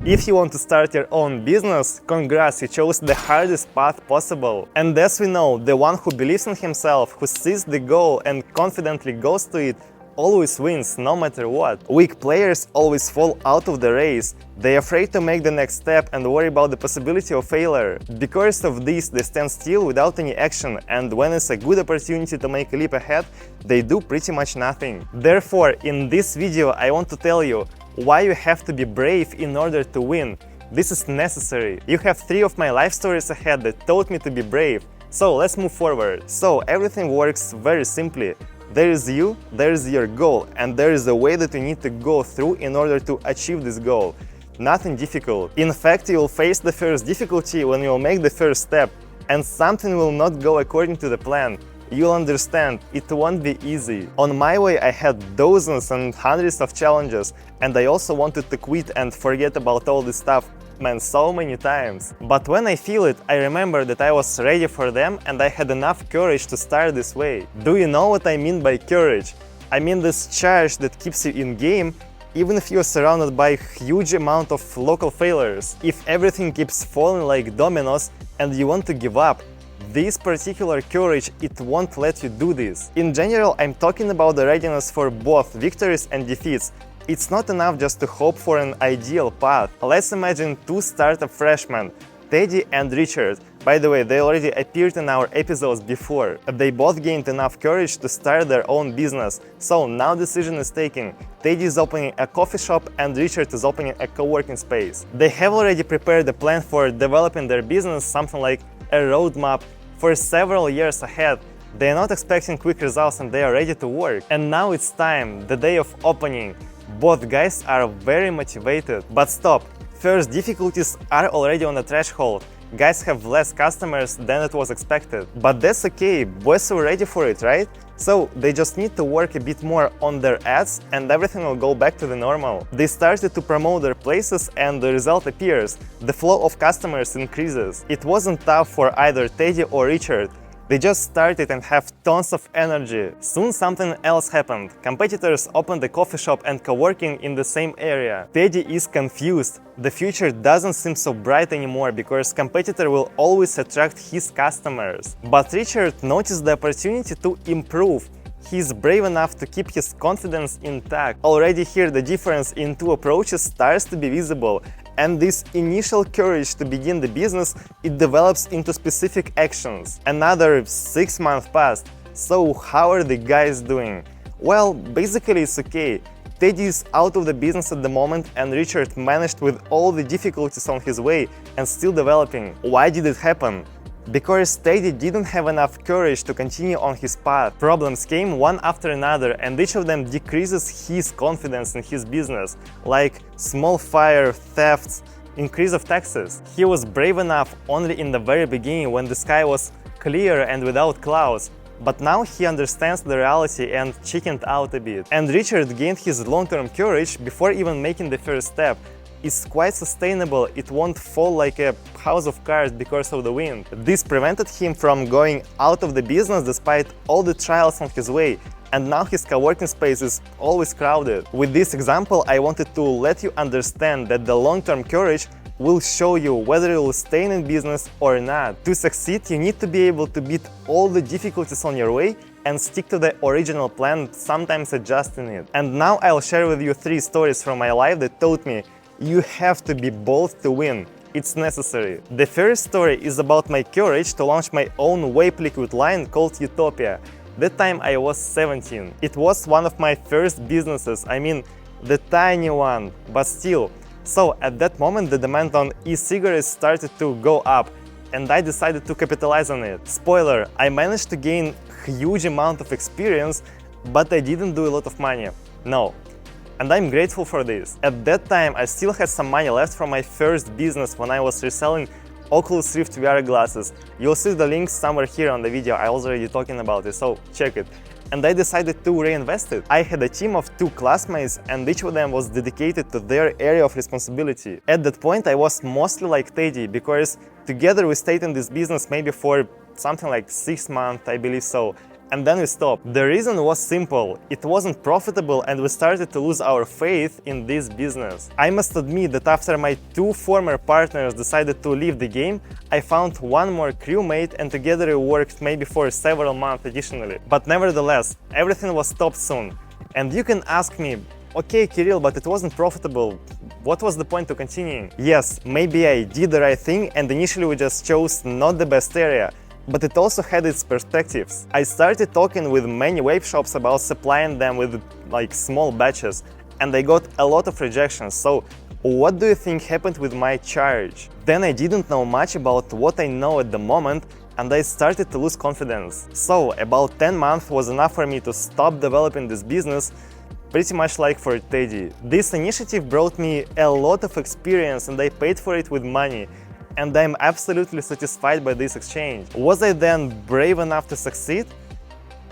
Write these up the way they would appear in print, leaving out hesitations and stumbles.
If you want to start your own business, congrats, you chose the hardest path possible. And as we know, the one who believes in himself, who sees the goal and confidently goes to it, always wins, no matter what. Weak players always fall out of the race. They're afraid to make the next step and worry about the possibility of failure. Because of this, they stand still without any action, and when it's a good opportunity to make a leap ahead, they do pretty much nothing. Therefore, in this video, I want to tell you why you have to be brave in order to win. This is necessary. You have 3 of my life stories ahead that taught me to be brave. So let's move forward. So everything works very simply. There is you, there is your goal, and there is a way that you need to go through in order to achieve this goal. Nothing difficult. In fact, you will face the first difficulty when you will make the first step, and something will not go according to the plan. You'll understand, it won't be easy. On my way, I had dozens and hundreds of challenges, and I also wanted to quit and forget about all this stuff, man, so many times. But when I feel it, I remember that I was ready for them and I had enough courage to start this way. Do you know what I mean by courage? I mean this charge that keeps you in game even if you're surrounded by a huge amount of local failures. If everything keeps falling like dominoes and you want to give up, this particular courage, it won't let you do this. In general, I'm talking about the readiness for both victories and defeats. It's not enough just to hope for an ideal path. Let's imagine 2 startup freshmen, Teddy and Richard. By the way, they already appeared in our episodes before. They both gained enough courage to start their own business. So now decision is taken. Teddy is opening a coffee shop and Richard is opening a co-working space. They have already prepared a plan for developing their business, something like a roadmap for several years ahead. They are not expecting quick results and they are ready to work. And now it's time, the day of opening. Both guys are very motivated. But stop, first difficulties are already on the threshold. Guys have less customers than it was expected. But that's okay, boys were ready for it, right? So they just need to work a bit more on their ads and everything will go back to the normal. They started to promote their places and the result appears. The flow of customers increases. It wasn't tough for either Teddy or Richard. They just started and have tons of energy. Soon something else happened. Competitors opened a coffee shop and co-working in the same area. Teddy is confused. The future doesn't seem so bright anymore because competitor will always attract his customers. But Richard noticed the opportunity to improve. He's brave enough to keep his confidence intact. Already here the difference in 2 approaches starts to be visible. And this initial courage to begin the business, it develops into specific actions. Another 6 months passed. So how are the guys doing? Well, basically it's okay. Teddy is out of the business at the moment and Richard managed with all the difficulties on his way and still developing. Why did it happen? Because Teddy didn't have enough courage to continue on his path. Problems came one after another and each of them decreases his confidence in his business, like small fire, thefts, increase of taxes. He was brave enough only in the very beginning when the sky was clear and without clouds. But now he understands the reality and chickened out a bit. And Richard gained his long-term courage before even making the first step. It's quite sustainable, it won't fall like a house of cards because of the wind. This prevented him from going out of the business despite all the trials on his way, and now his co-working space is always crowded. With this example, I wanted to let you understand that the long-term courage will show you whether you will stay in business or not. To succeed, you need to be able to beat all the difficulties on your way and stick to the original plan, sometimes adjusting it. And now I'll share with you 3 stories from my life that taught me you have to be bold to win. It's necessary. The first story is about my courage to launch my own vape liquid line called Utopia. That time I was 17. It was one of my first businesses, I mean the tiny one, but still. So at that moment the demand on e-cigarettes started to go up and I decided to capitalize on it. Spoiler, I managed to gain a huge amount of experience, but I didn't do a lot of money. No. And I'm grateful for this. At that time, I still had some money left from my first business when I was reselling Oculus Rift VR glasses. You'll see the links somewhere here on the video, I was already talking about it, so check it. And I decided to reinvest it. I had a team of 2 classmates and each of them was dedicated to their area of responsibility. At that point, I was mostly like Teddy because together we stayed in this business maybe for something like 6 months, I believe so. and then we stopped. The reason was simple. It wasn't profitable and we started to lose our faith in this business. I must admit that after my 2 former partners decided to leave the game, I found one more crewmate and together we worked maybe for several months additionally. But nevertheless, everything was stopped soon. And you can ask me, okay, Kirill, but it wasn't profitable. What was the point to continuing? Yes, maybe I did the right thing and initially we just chose not the best area, but it also had its perspectives. I started talking with many web shops about supplying them with like small batches, and I got a lot of rejections. So what do you think happened with my charge? Then I didn't know much about what I know at the moment, and I started to lose confidence. So about 10 months was enough for me to stop developing this business, pretty much like for Teddy. This initiative brought me a lot of experience and I paid for it with money. And I'm absolutely satisfied by this exchange. Was I then brave enough to succeed?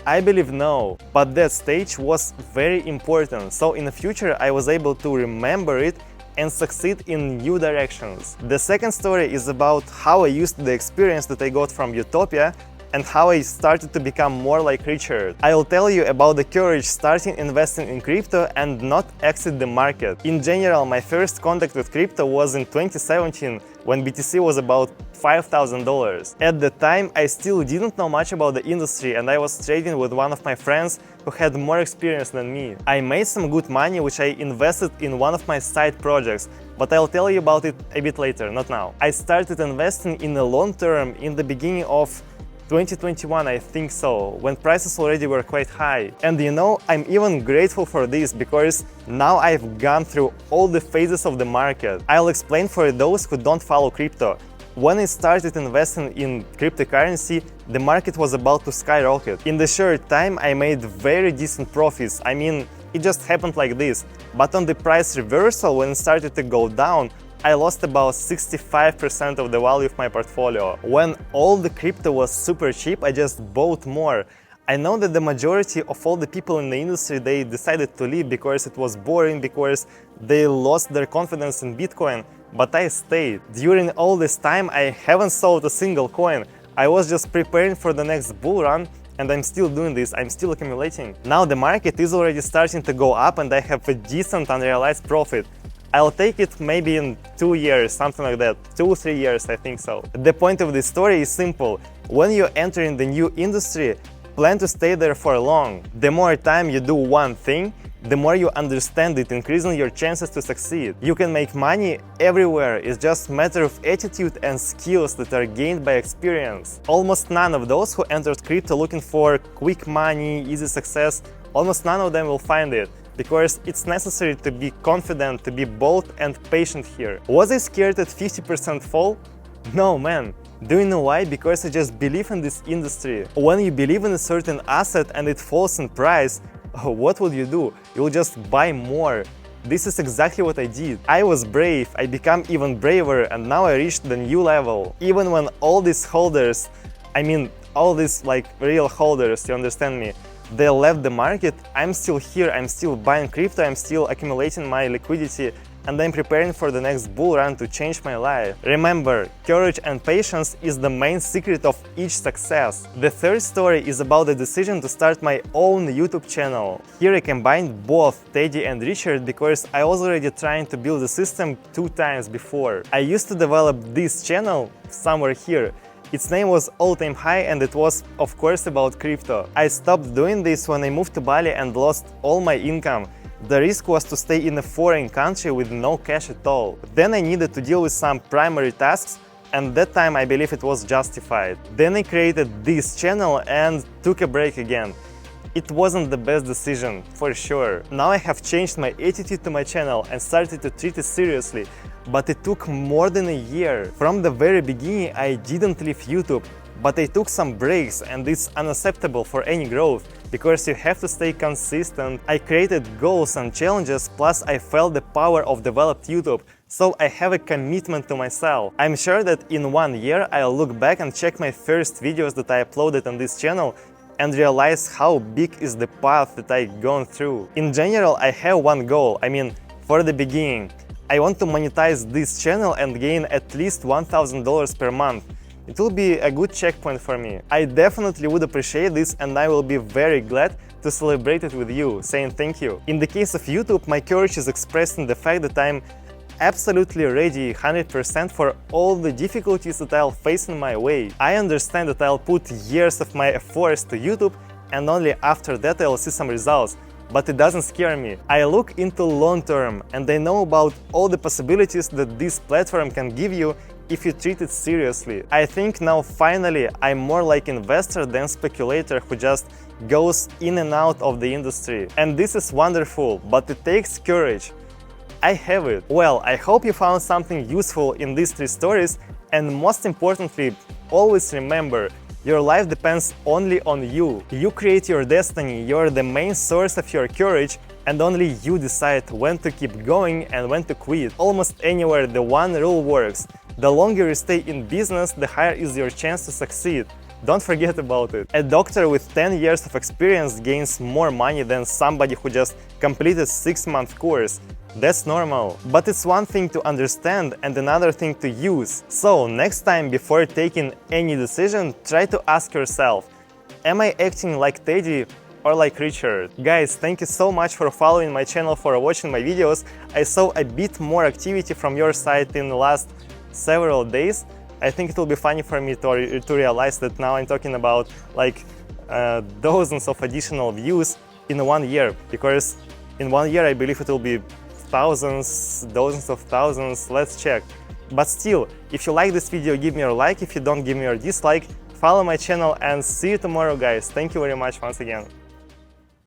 I believe no, but that stage was very important, so in the future I was able to remember it and succeed in new directions. The second story is about how I used the experience that I got from Utopia and how I started to become more like Richard. I'll tell you about the courage starting investing in crypto and not exit the market. In general, my first contact with crypto was in 2017 when BTC was about $5,000. At the time, I still didn't know much about the industry and I was trading with one of my friends who had more experience than me. I made some good money which I invested in one of my side projects, but I'll tell you about it a bit later, not now. I started investing in the long term in the beginning of 2021, I think so, when prices already were quite high. And you know, I'm even grateful for this because now I've gone through all the phases of the market. I'll explain for those who don't follow crypto. When I started investing in cryptocurrency, the market was about to skyrocket. In the short time, I made very decent profits. I mean, it just happened like this. But on the price reversal, when it started to go down, I lost about 65% of the value of my portfolio. When all the crypto was super cheap, I just bought more. I know that the majority of all the people in the industry, they decided to leave because it was boring, because they lost their confidence in Bitcoin, but I stayed. During all this time, I haven't sold a single coin. I was just preparing for the next bull run, and I'm still doing this, I'm still accumulating. Now the market is already starting to go up and I have a decent unrealized profit. I'll take it maybe in 2 years, something like that. 2 or 3 years, I think so. The point of this story is simple. When you enter in the new industry, plan to stay there for long. The more time you do one thing, the more you understand it, increasing your chances to succeed. You can make money everywhere, it's just a matter of attitude and skills that are gained by experience. Almost none of those who entered crypto looking for quick money, easy success, almost none of them will find it. Because it's necessary to be confident, to be bold and patient here. Was I scared at 50% fall? No, man. Do you know why? Because I just believe in this industry. When you believe in a certain asset and it falls in price, what would you do? You'll just buy more. This is exactly what I did. I was brave, I became even braver, and now I reached the new level. Even when all these holders, I mean all these like real holders, you understand me, they left the market, I'm still here, I'm still buying crypto, I'm still accumulating my liquidity, and I'm preparing for the next bull run to change my life. Remember, courage and patience is the main secret of each success. The third story is about the decision to start my own YouTube channel. Here I combined both Teddy and Richard because I was already trying to build the system 2 times before. I used to develop this channel somewhere here. Its name was All Time High and it was, of course, about crypto. I stopped doing this when I moved to Bali and lost all my income. The risk was to stay in a foreign country with no cash at all. Then I needed to deal with some primary tasks, and that time I believe it was justified. Then I created this channel and took a break again. It wasn't the best decision, for sure. Now I have changed my attitude to my channel and started to treat it seriously. But it took more than a year. From the very beginning I didn't leave YouTube, but I took some breaks and it's unacceptable for any growth, because you have to stay consistent. I created goals and challenges, plus I felt the power of developed YouTube, so I have a commitment to myself. I'm sure that in 1 year I'll look back and check my first videos that I uploaded on this channel and realize how big is the path that I've gone through. In general, I have one goal, I mean, for the beginning. I want to monetize this channel and gain at least $1,000 per month. It will be a good checkpoint for me. I definitely would appreciate this, and I will be very glad to celebrate it with you, saying thank you. In the case of YouTube, my courage is expressed in the fact that I'm absolutely ready 100% for all the difficulties that I'll face in my way. I understand that I'll put years of my efforts to YouTube, and only after that I'll see some results. But it doesn't scare me. I look into long term, and I know about all the possibilities that this platform can give you if you treat it seriously. I think now finally I'm more like investor than speculator who just goes in and out of the industry. And this is wonderful, but it takes courage. I have it. Well, I hope you found something useful in these 3 stories, and most importantly, always remember, your life depends only on you. You create your destiny, you're the main source of your courage, and only you decide when to keep going and when to quit. Almost anywhere the one rule works. The longer you stay in business, the higher is your chance to succeed. Don't forget about it. A doctor with 10 years of experience gains more money than somebody who just completed a 6-month course. That's normal. But it's one thing to understand and another thing to use. So next time, before taking any decision, try to ask yourself, am I acting like Teddy or like Richard? Guys, thank you so much for following my channel, for watching my videos. I saw a bit more activity from your side in the last several days. I think it will be funny for me to realize that now I'm talking about like dozens of additional views in 1 year, because in 1 year I believe it will be thousands, dozens of thousands. Let's check. But still, if you like this video, give me your like. If you don't, give me your dislike. Follow my channel, and see you tomorrow, guys. Thank you very much once again.